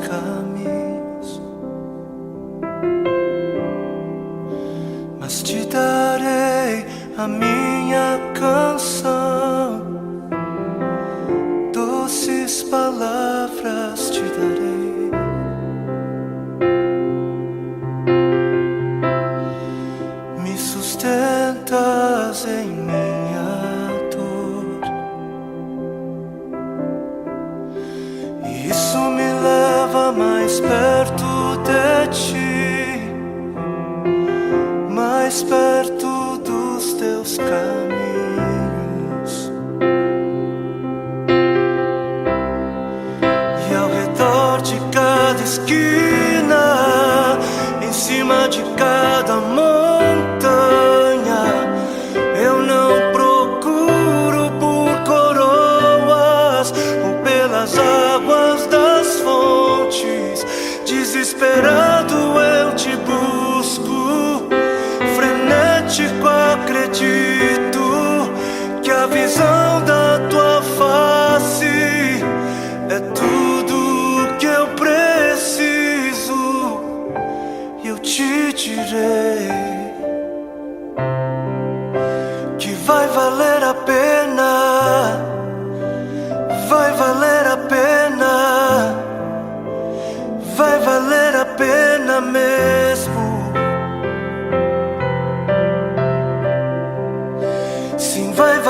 caminhos, mas te darei a minha canção, doces palavras te darei. Me sustentas em minha dor, e isso me leva mais perto de ti, mais perto dos teus caminhos. E ao redor de cada esquina, em cima de cada montanha, eu não procuro por coroas ou pelas águas das fontes. Desesperado eu te busco, frenético acredito que a visão da tua face é tudo que eu preciso. E eu te direi que vai valer a pena, vai valer a pena, vai valer a pena mesmo. Sim, vai valer